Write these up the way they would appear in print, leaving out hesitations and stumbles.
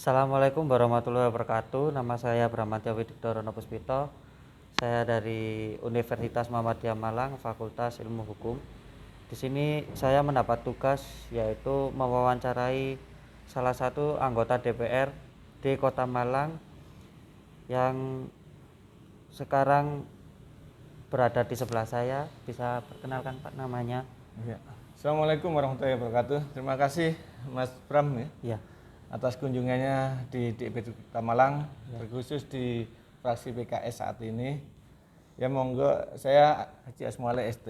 Assalamualaikum warahmatullahi wabarakatuh. Nama saya Bramantya Widikdorono Puspito. Saya dari Universitas Muhammadiyah Malang, Fakultas Ilmu Hukum. Di sini saya mendapat tugas yaitu mewawancarai salah satu anggota DPR di Kota Malang yang sekarang berada di sebelah saya. Bisa perkenalkan Pak namanya? Ya. Assalamualaikum warahmatullahi wabarakatuh. Terima kasih Mas Bram ya, Ya, atas kunjungannya di DPD Kota Malang, terkhusus di fraksi PKS saat ini. Ya monggo, saya Haji Asmuale ST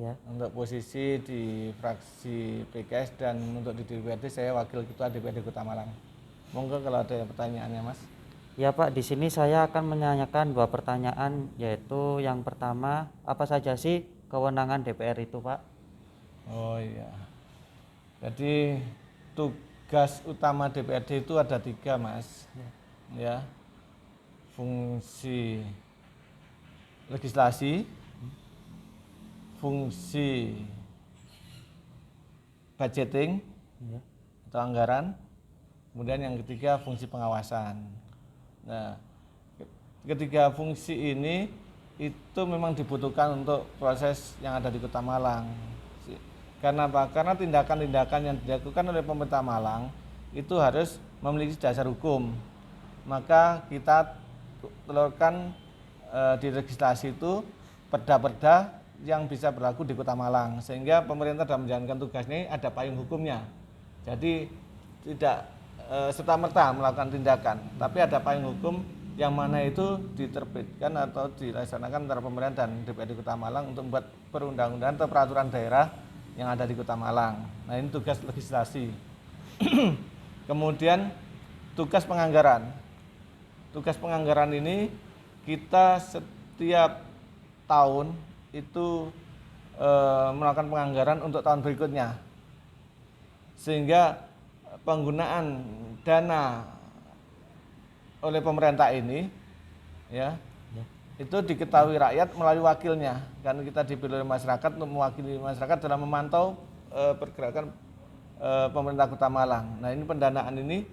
ya. untuk posisi di fraksi PKS dan untuk di DPRD saya wakil ketua DPRD Kota Malang. Monggo kalau ada pertanyaannya Mas. Ya Pak, di sini saya akan menanyakan dua pertanyaan, yaitu yang pertama, apa saja sih kewenangan DPR itu Pak? Oh iya. Jadi tugas utama DPRD itu ada 3 Mas. Ya. Fungsi legislasi, fungsi budgeting Ya. atau anggaran, kemudian yang ketiga fungsi pengawasan. Nah, ketiga fungsi ini itu memang dibutuhkan untuk proses yang ada di Kota Malang. Karena apa? Karena tindakan-tindakan yang dilakukan oleh pemerintah Malang itu harus memiliki dasar hukum. Maka kita telurkan di legislasi itu perda-perda yang bisa berlaku di Kota Malang, sehingga pemerintah dalam menjalankan tugasnya ada payung hukumnya. Jadi tidak serta-merta melakukan tindakan, tapi ada payung hukum yang mana itu diterbitkan atau dilaksanakan antara pemerintah dan DPRD Kota Malang untuk membuat perundang-undangan atau peraturan daerah yang ada di Kota Malang. Nah, ini tugas legislasi. Kemudian tugas penganggaran. Tugas penganggaran ini kita setiap tahun itu melakukan penganggaran untuk tahun berikutnya, sehingga penggunaan dana oleh pemerintah ini ya itu diketahui rakyat melalui wakilnya, karena kita dipilih oleh masyarakat untuk mewakili masyarakat dalam memantau pergerakan pemerintah Kota Malang. Nah, ini pendanaan ini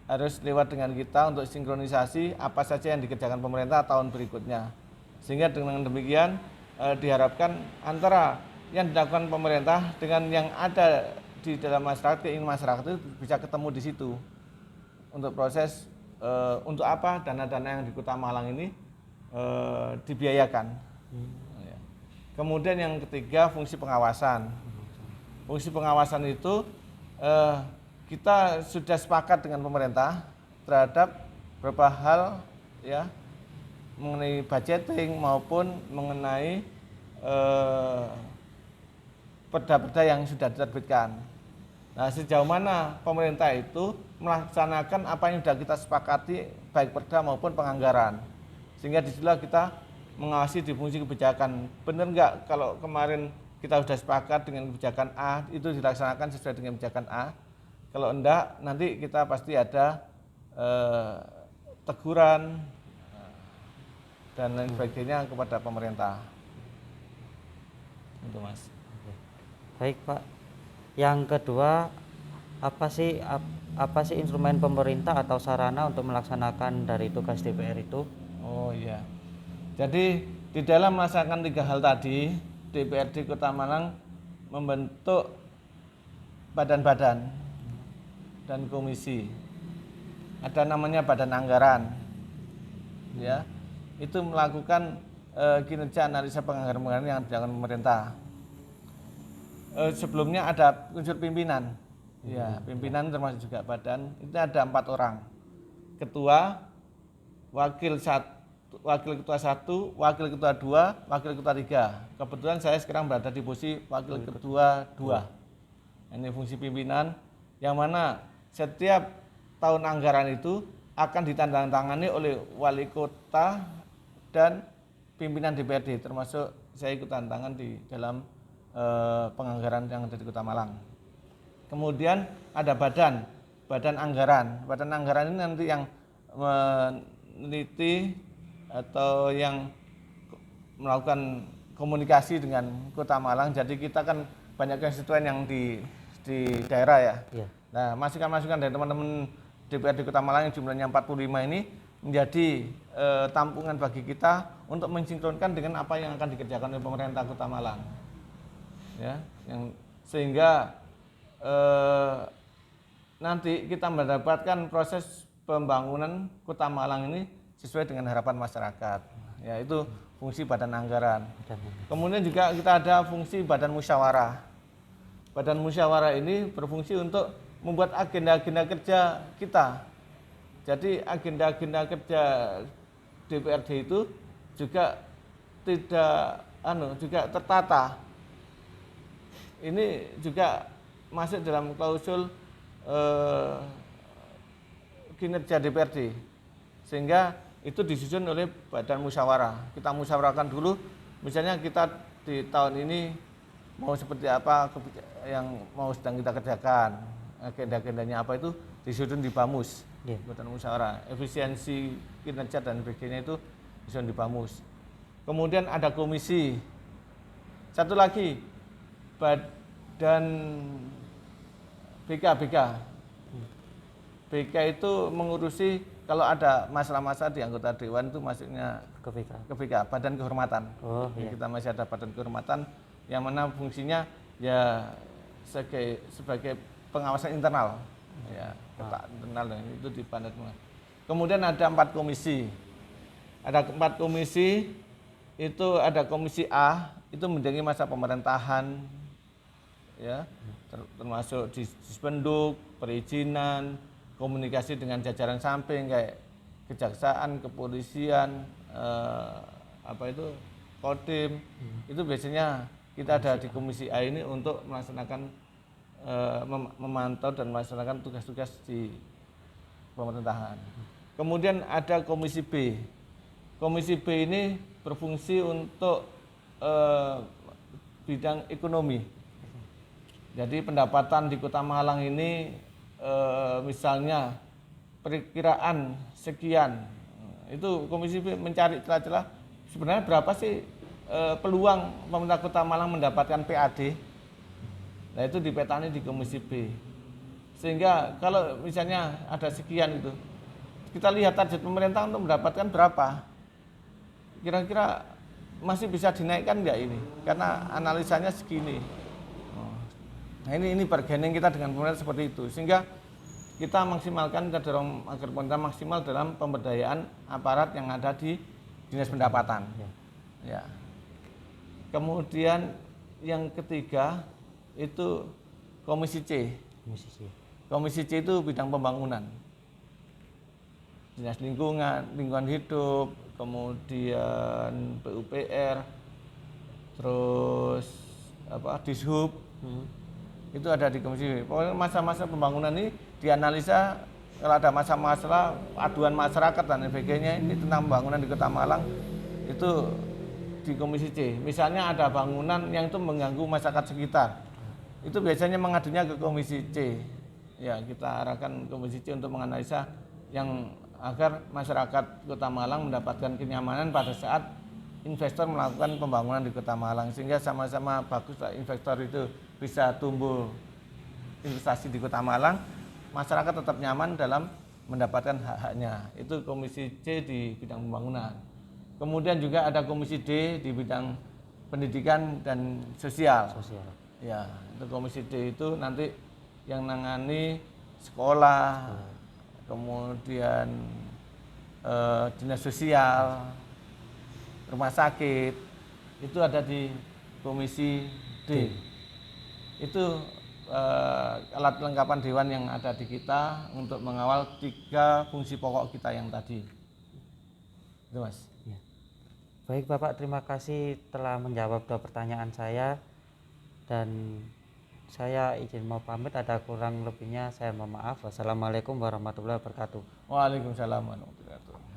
harus lewat dengan kita untuk sinkronisasi apa saja yang dikerjakan pemerintah tahun berikutnya, sehingga dengan demikian diharapkan antara yang dilakukan pemerintah dengan yang ada di dalam masyarakat, keinginan masyarakat itu bisa ketemu di situ untuk proses untuk apa dana-dana yang di Kota Malang ini dibiayakan. Kemudian yang ketiga fungsi pengawasan. Fungsi pengawasan itu kita sudah sepakat dengan pemerintah terhadap beberapa hal ya, mengenai budgeting maupun mengenai perda-perda yang sudah diterbitkan. Nah, sejauh mana pemerintah itu melaksanakan apa yang sudah kita sepakati baik perda maupun penganggaran, sehingga disitulah kita mengawasi di fungsi kebijakan. Benar nggak kalau kemarin kita sudah sepakat dengan kebijakan A itu dilaksanakan sesuai dengan kebijakan A? Kalau enggak, nanti kita pasti ada teguran dan lain sebagainya kepada pemerintah. Itu Mas. Baik Pak. Yang kedua, apa sih instrumen pemerintah atau sarana untuk melaksanakan dari tugas DPR itu? Oh iya. Jadi di dalam melaksanakan 3 hal tadi, DPRD Kota Malang membentuk badan-badan dan komisi. Ada namanya Badan Anggaran. Ya. Itu melakukan kinerja analisa penganggaran yang dilakukan pemerintah. Sebelumnya ada unsur pimpinan. Ya, pimpinan termasuk juga badan. Itu ada 4 orang. Ketua, wakil ketua 1, wakil ketua 2, wakil ketua 3. Kebetulan saya sekarang berada di posisi wakil ketua 2. Ini fungsi pimpinan yang mana setiap tahun anggaran itu akan ditandatangani oleh wali kota dan pimpinan DPRD, termasuk saya ikut tantangan di dalam penganggaran yang ada di Kota Malang. Kemudian ada badan anggaran. Badan anggaran ini nanti yang meneliti atau yang melakukan komunikasi dengan Kota Malang. Jadi kita kan banyak konstituen yang di daerah ya. Iya. Nah, masukan-masukan dari teman-teman DPRD Kota Malang yang jumlahnya 45 ini menjadi tampungan bagi kita untuk mensinkronkan dengan apa yang akan dikerjakan oleh pemerintah Kota Malang. Ya, sehingga nanti kita mendapatkan proses pembangunan Kota Malang ini sesuai dengan harapan masyarakat. Ya, itu fungsi badan anggaran. Kemudian juga kita ada fungsi badan musyawarah. Badan musyawarah ini berfungsi untuk membuat agenda-agenda kerja kita. Jadi agenda-agenda kerja DPRD itu juga juga tertata. Ini juga masuk dalam klausul kinerja DPRD, sehingga itu disusun oleh badan musyawarah. Kita musyawarahkan dulu, misalnya kita di tahun ini mau seperti apa yang mau sedang kita kerjakan, agenda-agendanya apa, itu disusun di BAMUS, badan musyawarah. Efisiensi kinerja dan sebagainya itu disusun di BAMUS. Kemudian ada komisi, satu lagi badan BK itu mengurusi kalau ada masalah-masalah di anggota dewan itu masuknya ke BK, Badan Kehormatan. Kita masih ada Badan Kehormatan yang mana fungsinya ya sebagai pengawasan internal, ya internal itu di Badan. Kemudian ada 4 komisi. Ada 4 komisi, itu ada komisi A, itu mendampingi masa pemerintahan, ya, termasuk dispenduk, perizinan, komunikasi dengan jajaran samping kayak kejaksaan, kepolisian, Kodim. Itu biasanya kita ada di komisi A ini untuk melaksanakan memantau dan melaksanakan tugas-tugas di pemerintahan. Kemudian ada komisi B. Komisi B ini berfungsi untuk bidang ekonomi. Jadi pendapatan di Kota Malang ini misalnya perkiraan sekian, itu komisi B mencari celah-celah sebenarnya berapa sih peluang pemerintah Kota Malang mendapatkan PAD. Nah, itu dipetani di komisi B, sehingga kalau misalnya ada sekian itu kita lihat target pemerintah untuk mendapatkan berapa, kira-kira masih bisa dinaikkan nggak ini, karena analisanya segini. Nah, ini bargaining kita dengan pemerintah seperti itu, sehingga kita maksimalkan, kita dorong agar pemerintah maksimal dalam pemberdayaan aparat yang ada di Dinas Pendapatan. Ya. Kemudian yang ketiga itu komisi C. Komisi C itu bidang pembangunan, Dinas lingkungan hidup, kemudian PUPR, terus Dishub. Itu ada di komisi B. Pokoknya masa-masa pembangunan ini dianalisa, kalau ada masalah aduan masyarakat dan sebagainya ini tentang pembangunan di Kota Malang itu di komisi C. Misalnya ada bangunan yang itu mengganggu masyarakat sekitar, itu biasanya mengadunya ke komisi C. Ya, kita arahkan komisi C untuk menganalisa yang agar masyarakat Kota Malang mendapatkan kenyamanan pada saat investor melakukan pembangunan di Kota Malang, sehingga sama-sama bagus investor itu bisa tumbuh investasi di Kota Malang, masyarakat tetap nyaman dalam mendapatkan hak-haknya. Itu komisi C di bidang pembangunan. Kemudian juga ada komisi D di bidang pendidikan dan sosial. Ya, itu komisi D itu nanti yang nangani sekolah, kemudian dinas sosial, rumah sakit, itu ada di komisi D. Itu alat kelengkapan dewan yang ada di kita untuk mengawal 3 fungsi pokok kita yang tadi. Itu, Mas. Ya. Baik Bapak, terima kasih telah menjawab 2 pertanyaan saya, dan saya izin mau pamit, ada kurang lebihnya saya mohon maaf. Wassalamualaikum warahmatullahi wabarakatuh. Waalaikumsalam warahmatullahi wabarakatuh.